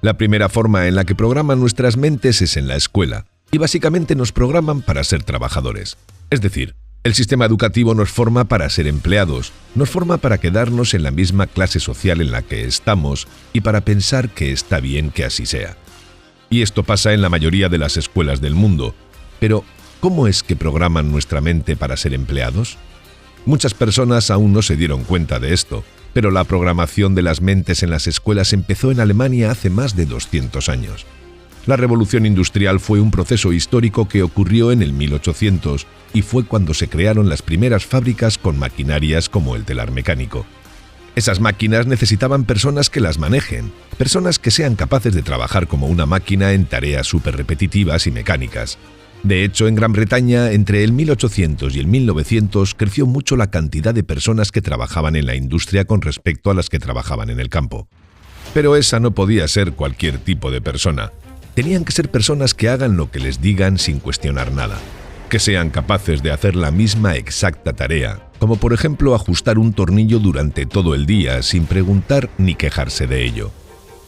La primera forma en la que programan nuestras mentes es en la escuela, y básicamente nos programan para ser trabajadores. Es decir, el sistema educativo nos forma para ser empleados, nos forma para quedarnos en la misma clase social en la que estamos y para pensar que está bien que así sea. Y esto pasa en la mayoría de las escuelas del mundo. Pero, ¿cómo es que programan nuestra mente para ser empleados? Muchas personas aún no se dieron cuenta de esto, pero la programación de las mentes en las escuelas empezó en Alemania hace más de 200 años. La revolución industrial fue un proceso histórico que ocurrió en el 1800 y fue cuando se crearon las primeras fábricas con maquinarias como el telar mecánico. Esas máquinas necesitaban personas que las manejen, personas que sean capaces de trabajar como una máquina en tareas súper repetitivas y mecánicas. De hecho, en Gran Bretaña, entre el 1800 y el 1900, creció mucho la cantidad de personas que trabajaban en la industria con respecto a las que trabajaban en el campo. Pero esa no podía ser cualquier tipo de persona. Tenían que ser personas que hagan lo que les digan sin cuestionar nada, que sean capaces de hacer la misma exacta tarea, como por ejemplo ajustar un tornillo durante todo el día sin preguntar ni quejarse de ello.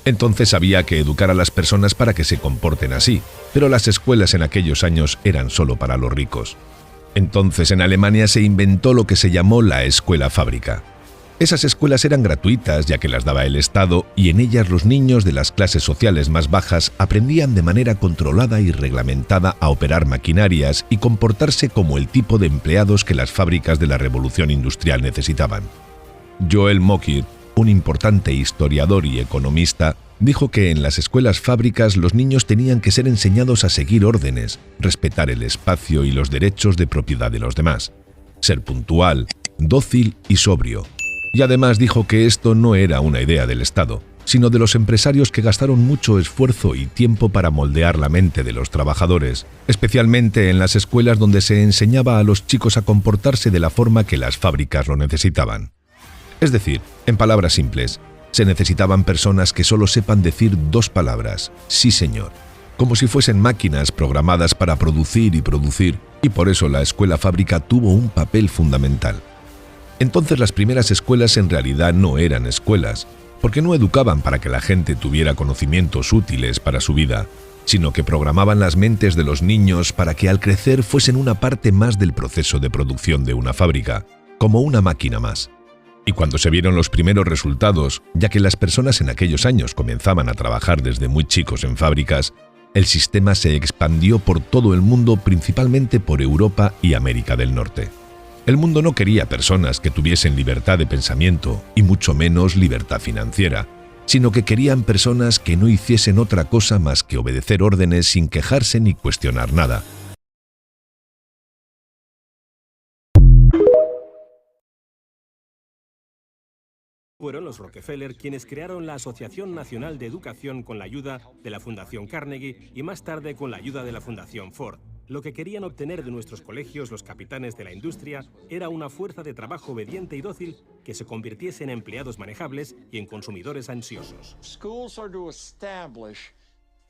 Entonces había que educar a las personas para que se comporten así, pero las escuelas en aquellos años eran solo para los ricos. Entonces en Alemania se inventó lo que se llamó la escuela fábrica. Esas escuelas eran gratuitas ya que las daba el Estado y en ellas los niños de las clases sociales más bajas aprendían de manera controlada y reglamentada a operar maquinarias y comportarse como el tipo de empleados que las fábricas de la revolución industrial necesitaban. Joel Mokyr, un importante historiador y economista, dijo que en las escuelas fábricas los niños tenían que ser enseñados a seguir órdenes, respetar el espacio y los derechos de propiedad de los demás, ser puntual, dócil y sobrio. Y además dijo que esto no era una idea del Estado, sino de los empresarios que gastaron mucho esfuerzo y tiempo para moldear la mente de los trabajadores, especialmente en las escuelas donde se enseñaba a los chicos a comportarse de la forma que las fábricas lo necesitaban. Es decir, en palabras simples, se necesitaban personas que solo sepan decir dos palabras, sí señor, como si fuesen máquinas programadas para producir, y por eso la escuela fábrica tuvo un papel fundamental. Entonces las primeras escuelas en realidad no eran escuelas, porque no educaban para que la gente tuviera conocimientos útiles para su vida, sino que programaban las mentes de los niños para que al crecer fuesen una parte más del proceso de producción de una fábrica, como una máquina más. Y cuando se vieron los primeros resultados, ya que las personas en aquellos años comenzaban a trabajar desde muy chicos en fábricas, el sistema se expandió por todo el mundo, principalmente por Europa y América del Norte. El mundo no quería personas que tuviesen libertad de pensamiento y mucho menos libertad financiera, sino que querían personas que no hiciesen otra cosa más que obedecer órdenes sin quejarse ni cuestionar nada. Fueron los Rockefeller quienes crearon la Asociación Nacional de Educación con la ayuda de la Fundación Carnegie y más tarde con la ayuda de la Fundación Ford. Lo que querían obtener de nuestros colegios los capitanes de la industria era una fuerza de trabajo obediente y dócil que se convirtiese en empleados manejables y en consumidores ansiosos.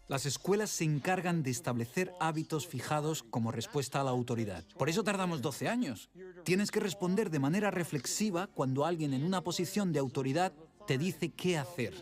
Las escuelas se encargan de establecer hábitos fijados como respuesta a la autoridad. Por eso tardamos 12 años. Tienes que responder de manera reflexiva cuando alguien en una posición de autoridad te dice qué hacer.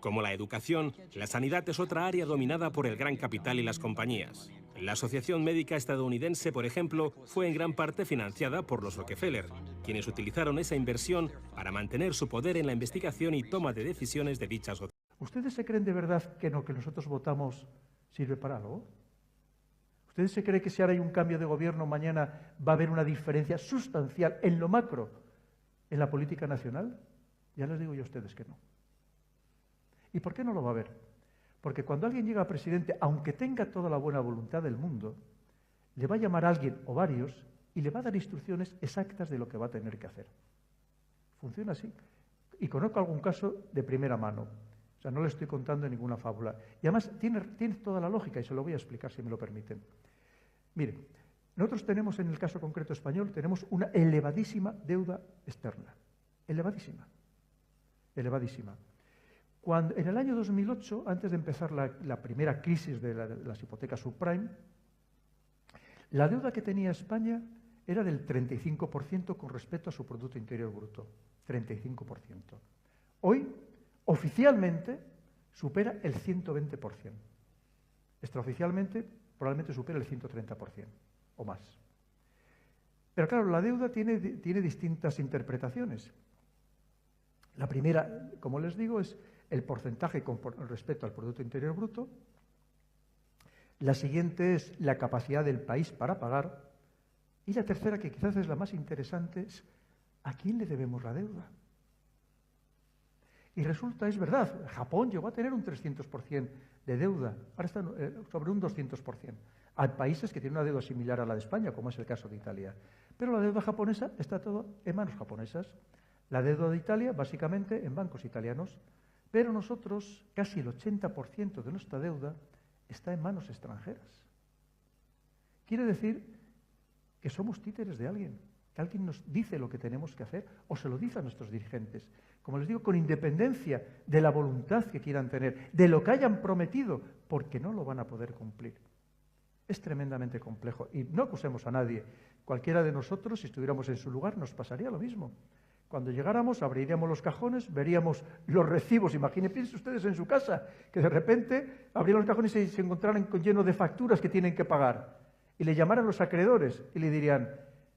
Como la educación, la sanidad es otra área dominada por el gran capital y las compañías. La Asociación Médica Estadounidense, por ejemplo, fue en gran parte financiada por los Rockefeller, quienes utilizaron esa inversión para mantener su poder en la investigación y toma de decisiones de dicha asociación. ¿Ustedes se creen de verdad que lo que nosotros votamos sirve para algo? ¿Ustedes se creen que si ahora hay un cambio de gobierno mañana va a haber una diferencia sustancial en lo macro en la política nacional? Ya les digo yo a ustedes que no. ¿Y por qué no lo va a haber? Porque cuando alguien llega a presidente, aunque tenga toda la buena voluntad del mundo, le va a llamar a alguien o varios y le va a dar instrucciones exactas de lo que va a tener que hacer. Funciona así. Y conozco algún caso de primera mano. O sea, no le estoy contando ninguna fábula. Y además tiene toda la lógica y se lo voy a explicar si me lo permiten. Miren, nosotros tenemos en el caso concreto español, tenemos una elevadísima deuda externa. Elevadísima. Elevadísima. Cuando, en el año 2008, antes de empezar la primera crisis de las hipotecas subprime, la deuda que tenía España era del 35% con respecto a su Producto Interior Bruto. 35%. Hoy Oficialmente supera el 120%. Extraoficialmente probablemente supera el 130% o más. Pero claro, la deuda tiene distintas interpretaciones. La primera, como les digo, es el porcentaje con respecto al Producto Interior Bruto. La siguiente es la capacidad del país para pagar. Y la tercera, que quizás es la más interesante, es ¿a quién le debemos la deuda? Y resulta, es verdad, Japón llegó a tener un 300% de deuda, ahora está sobre un 200%. Hay países que tienen una deuda similar a la de España, como es el caso de Italia. Pero la deuda japonesa está todo en manos japonesas. La deuda de Italia, básicamente, en bancos italianos. Pero nosotros, casi el 80% de nuestra deuda está en manos extranjeras. Quiere decir que somos títeres de alguien, que alguien nos dice lo que tenemos que hacer o se lo dice a nuestros dirigentes. Como les digo, con independencia de la voluntad que quieran tener, de lo que hayan prometido, porque no lo van a poder cumplir. Es tremendamente complejo y no acusemos a nadie. Cualquiera de nosotros, si estuviéramos en su lugar, nos pasaría lo mismo. Cuando llegáramos, abriríamos los cajones, veríamos los recibos. Imagínense ustedes en su casa, que de repente abrieran los cajones y se encontraran llenos de facturas que tienen que pagar. Y le llamaran los acreedores y le dirían,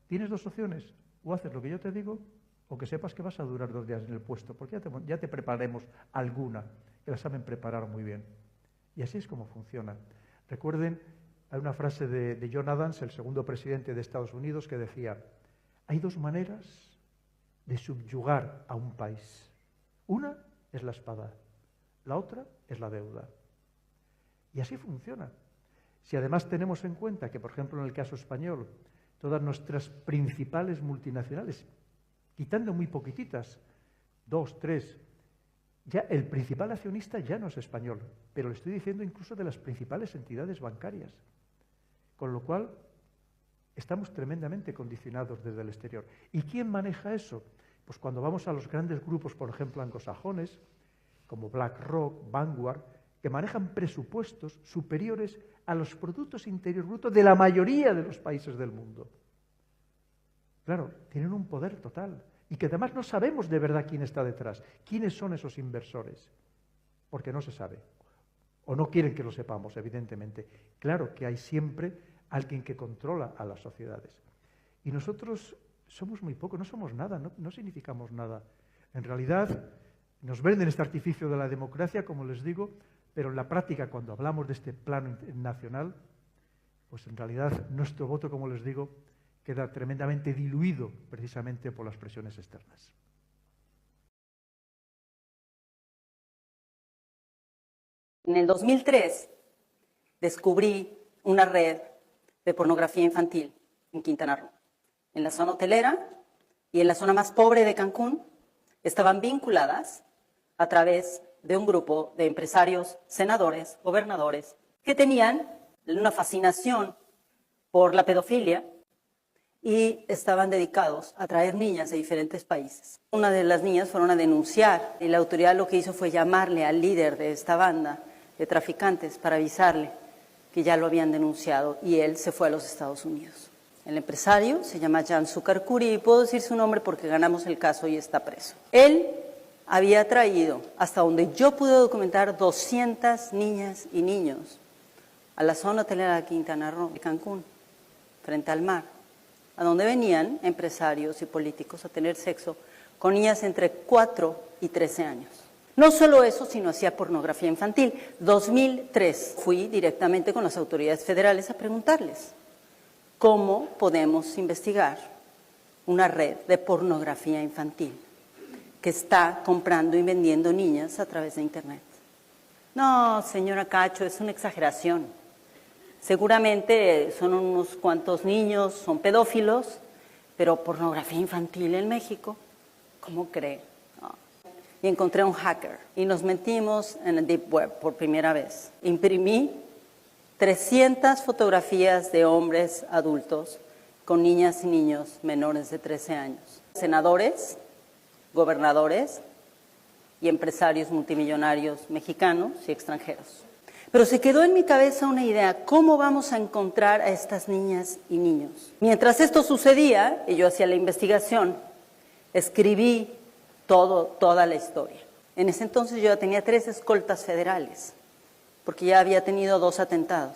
tienes dos opciones, o haces lo que yo te digo, o que sepas que vas a durar 2 días en el puesto, porque ya te prepararemos alguna, que la saben preparar muy bien. Y así es como funciona. Recuerden, hay una frase de John Adams, el segundo presidente de Estados Unidos, que decía, hay 2 maneras de subyugar a un país. Una es la espada, la otra es la deuda. Y así funciona. Si además tenemos en cuenta que, por ejemplo, en el caso español, todas nuestras principales multinacionales, quitando muy poquititas, 2, 3, ya el principal accionista ya no es español, pero le estoy diciendo incluso de las principales entidades bancarias. Con lo cual, estamos tremendamente condicionados desde el exterior. ¿Y quién maneja eso? Pues cuando vamos a los grandes grupos, por ejemplo, anglosajones, como BlackRock, Vanguard, que manejan presupuestos superiores a los productos interiores brutos de la mayoría de los países del mundo. Claro, tienen un poder total y que además no sabemos de verdad quién está detrás, quiénes son esos inversores, porque no se sabe, o no quieren que lo sepamos, evidentemente. Claro que hay siempre alguien que controla a las sociedades. Y nosotros somos muy poco, no somos nada, no significamos nada. En realidad, nos venden este artificio de la democracia, como les digo, pero en la práctica, cuando hablamos de este plano nacional, pues en realidad nuestro voto, como les digo, queda tremendamente diluido precisamente por las presiones externas. En el 2003 descubrí una red de pornografía infantil en Quintana Roo. En la zona hotelera y en la zona más pobre de Cancún estaban vinculadas a través de un grupo de empresarios, senadores, gobernadores, que tenían una fascinación por la pedofilia y estaban dedicados a traer niñas de diferentes países. Una de las niñas fueron a denunciar y la autoridad lo que hizo fue llamarle al líder de esta banda de traficantes para avisarle que ya lo habían denunciado y él se fue a los Estados Unidos. El empresario se llama Jan Sukarkuri y puedo decir su nombre porque ganamos el caso y está preso. Él había traído, hasta donde yo pude documentar, 200 niñas y niños a la zona hotelera de Quintana Roo, de Cancún, frente al mar, a donde venían empresarios y políticos a tener sexo con niñas entre 4 y 13 años. No solo eso, sino hacía pornografía infantil. 2003 fui directamente con las autoridades federales a preguntarles cómo podemos investigar una red de pornografía infantil que está comprando y vendiendo niñas a través de Internet. No, señora Cacho, es una exageración. Seguramente son unos cuantos niños, son pedófilos, pero pornografía infantil en México, ¿cómo cree? No. Y encontré un hacker y nos metimos en el Deep Web por primera vez. Imprimí 300 fotografías de hombres adultos con niñas y niños menores de 13 años. Senadores, gobernadores y empresarios multimillonarios mexicanos y extranjeros. Pero se quedó en mi cabeza una idea, ¿cómo vamos a encontrar a estas niñas y niños? Mientras esto sucedía, y yo hacía la investigación, escribí toda la historia. En ese entonces yo ya tenía 3 escoltas federales, porque ya había tenido 2 atentados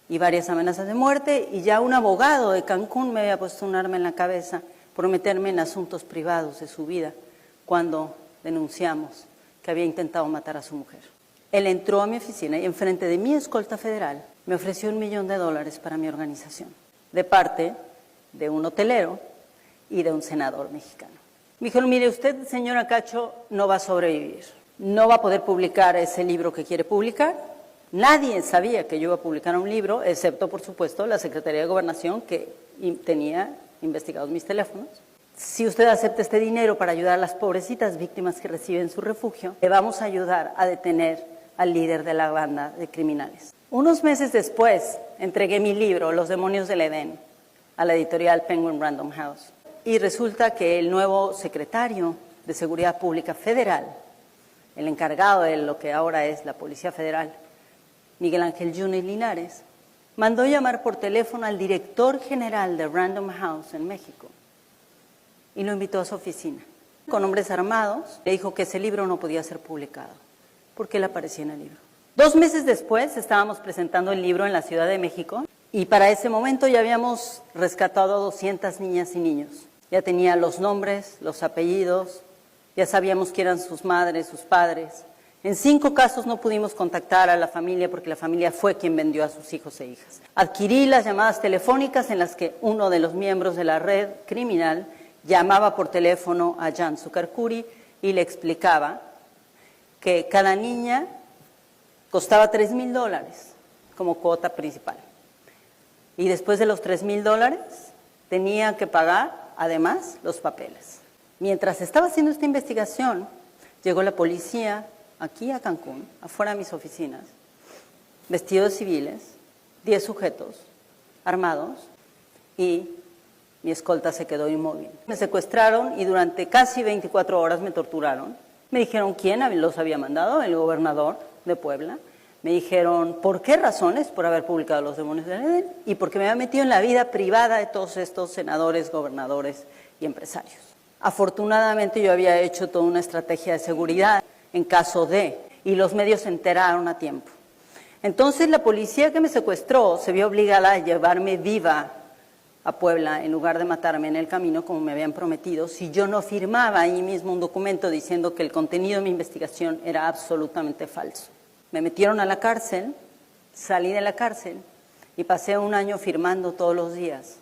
y varias amenazas de muerte, y ya un abogado de Cancún me había puesto un arma en la cabeza por meterme en asuntos privados de su vida cuando denunciamos que había intentado matar a su mujer. Él entró a mi oficina y enfrente de mi escolta federal me ofreció $1 millón para mi organización, de parte de un hotelero y de un senador mexicano. Me dijeron, mire, usted, señora Cacho, no va a sobrevivir, no va a poder publicar ese libro que quiere publicar. Nadie sabía que yo iba a publicar un libro, excepto, por supuesto, la Secretaría de Gobernación, que tenía investigados mis teléfonos. Si usted acepta este dinero para ayudar a las pobrecitas víctimas que reciben su refugio, le vamos a ayudar a detener al líder de la banda de criminales. Unos meses después, entregué mi libro, Los demonios del Edén, a la editorial Penguin Random House. Y resulta que el nuevo secretario de Seguridad Pública Federal, el encargado de lo que ahora es la Policía Federal, Miguel Ángel Yunes Linares, mandó llamar por teléfono al director general de Random House en México y lo invitó a su oficina. Con hombres armados, le dijo que ese libro no podía ser publicado, porque él aparecía en el libro. 2 meses después estábamos presentando el libro en la Ciudad de México y para ese momento ya habíamos rescatado a 200 niñas y niños. Ya tenía los nombres, los apellidos, ya sabíamos quién eran sus madres, sus padres. En 5 casos no pudimos contactar a la familia porque la familia fue quien vendió a sus hijos e hijas. Adquirí las llamadas telefónicas en las que uno de los miembros de la red criminal llamaba por teléfono a Jan Sukarkuri y le explicaba que cada niña costaba $3,000 como cuota principal. Y después de los $3,000 tenía que pagar, además, los papeles. Mientras estaba haciendo esta investigación, llegó la policía aquí a Cancún, afuera de mis oficinas, vestidos civiles, 10 sujetos armados, y mi escolta se quedó inmóvil. Me secuestraron y durante casi 24 horas me torturaron. Me dijeron quién los había mandado, el gobernador de Puebla. Me dijeron por qué razones, por haber publicado Los demonios del Edén, y porque me había metido en la vida privada de todos estos senadores, gobernadores y empresarios. Afortunadamente yo había hecho toda una estrategia de seguridad en caso de, y los medios se enteraron a tiempo. Entonces la policía que me secuestró se vio obligada a llevarme viva a Puebla en lugar de matarme en el camino como me habían prometido si yo no firmaba ahí mismo un documento diciendo que el contenido de mi investigación era absolutamente falso. Me metieron a la cárcel, salí de la cárcel y pasé 1 año firmando todos los días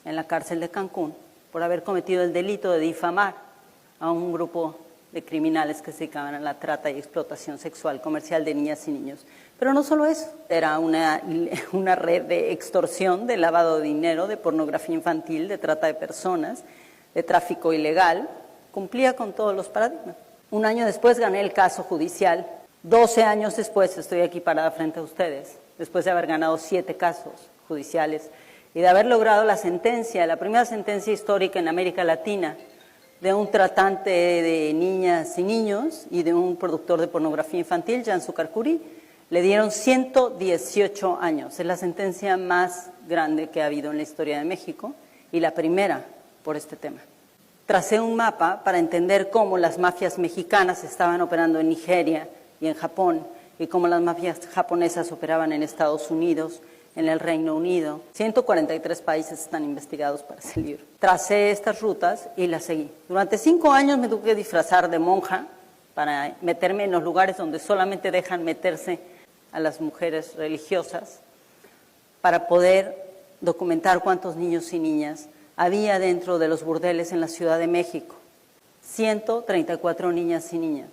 en la cárcel de Cancún por haber cometido el delito de difamar a un grupo de criminales que se dedicaban a la trata y explotación sexual comercial de niñas y niños. Pero no solo eso, era una red de extorsión, de lavado de dinero, de pornografía infantil, de trata de personas, de tráfico ilegal. Cumplía con todos los paradigmas. 1 año después gané el caso judicial. 12 años después estoy aquí parada frente a ustedes, después de haber ganado 7 casos judiciales y de haber logrado la sentencia, la primera sentencia histórica en América Latina, de un tratante de niñas y niños y de un productor de pornografía infantil, Jan Sukarkuri. Le dieron 118 años. Es la sentencia más grande que ha habido en la historia de México y la primera por este tema. Tracé un mapa para entender cómo las mafias mexicanas estaban operando en Nigeria y en Japón y cómo las mafias japonesas operaban en Estados Unidos, en el Reino Unido. 143 países están investigados para ese libro. Tracé estas rutas y las seguí. Durante 5 años me tuve que disfrazar de monja para meterme en los lugares donde solamente dejan meterse a las mujeres religiosas, para poder documentar cuántos niños y niñas había dentro de los burdeles en la Ciudad de México. 134 niñas y niñas,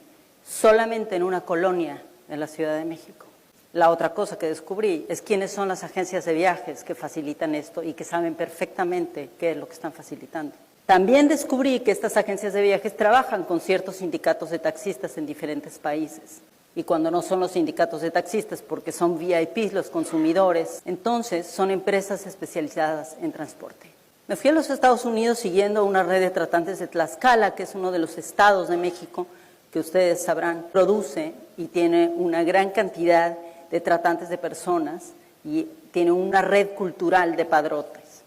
solamente en una colonia de la Ciudad de México. La otra cosa que descubrí es quiénes son las agencias de viajes que facilitan esto y que saben perfectamente qué es lo que están facilitando. También descubrí que estas agencias de viajes trabajan con ciertos sindicatos de taxistas en diferentes países. Y cuando no son los sindicatos de taxistas, porque son VIPs los consumidores, entonces son empresas especializadas en transporte. Me fui a los Estados Unidos siguiendo una red de tratantes de Tlaxcala, que es uno de los estados de México que ustedes sabrán, produce y tiene una gran cantidad de tratantes de personas y tiene una red cultural de padrotes.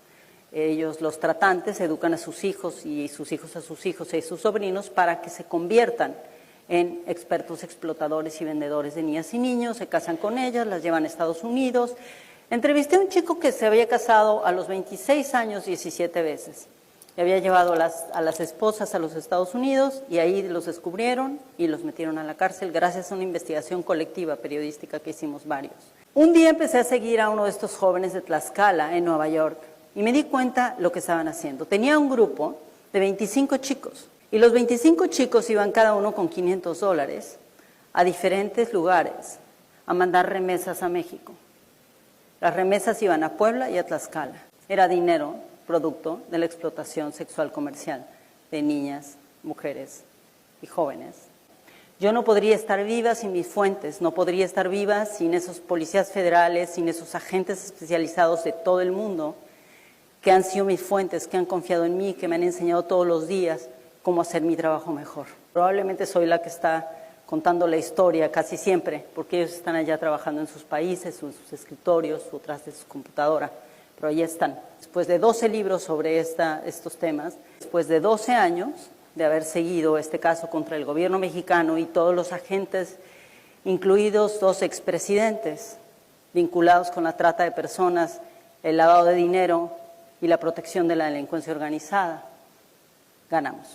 Ellos, los tratantes, educan a sus hijos y sus hijos a sus hijos y sus sobrinos para que se conviertan en expertos explotadores y vendedores de niñas y niños, se casan con ellas, las llevan a Estados Unidos. Entrevisté a un chico que se había casado a los 26 años 17 veces. Le había llevado a las esposas a los Estados Unidos y ahí los descubrieron y los metieron a la cárcel gracias a una investigación colectiva periodística que hicimos varios. Un día empecé a seguir a uno de estos jóvenes de Tlaxcala, en Nueva York, y me di cuenta lo que estaban haciendo. Tenía un grupo de 25 chicos y los 25 chicos iban cada uno con $500 a diferentes lugares a mandar remesas a México. Las remesas iban a Puebla y a Tlaxcala. Era dinero producto de la explotación sexual comercial de niñas, mujeres y jóvenes. Yo no podría estar viva sin mis fuentes, no podría estar viva sin esos policías federales, sin esos agentes especializados de todo el mundo que han sido mis fuentes, que han confiado en mí, que me han enseñado todos los días cómo hacer mi trabajo mejor. Probablemente soy la que está contando la historia casi siempre, porque ellos están allá trabajando en sus países, o en sus escritorios, o tras de su computadora, pero allí están. Después de 12 libros sobre estos temas, después de 12 años de haber seguido este caso contra el gobierno mexicano y todos los agentes, incluidos 2 expresidentes vinculados con la trata de personas, el lavado de dinero y la protección de la delincuencia organizada, ganamos.